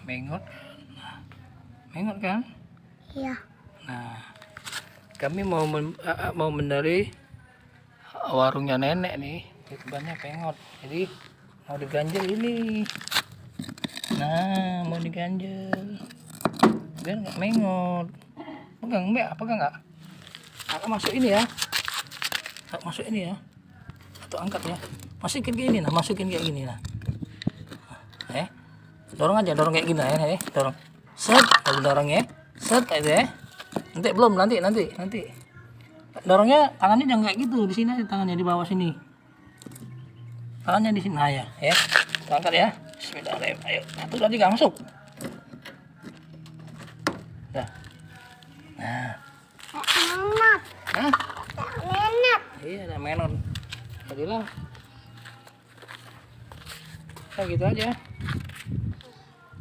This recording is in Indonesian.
mengot. Mengot kan? Iya. Nah, kami mau menari warungnya nenek nih. Banyak pengot, jadi mau diganjel ini. Nah, mau diganjel biar nggak mengot. Pegang mbak, pegang nggak? Aku masuk ini ya. Aku masuk ini ya. Atau angkat ya. Masukin kayak gini nah, masukin kayak gini nah. Dorong aja, dorong kayak gini ya, dorong. Set, kalau dorong ya. Set kayak itu ya. Nanti belum, nanti. Dorongnya tangannya jangan kayak gitu, di sini aja tangannya di bawah sini. Tangannya di sini, nah ya. Kita angkat ya. Bismillahirrahmanirrahim. Ayo, 1, 2, 3 masuk. Dah. Nah. Menot. Hah? Menot. Iya, ada menon. Jadilah. Nah, gitu aja.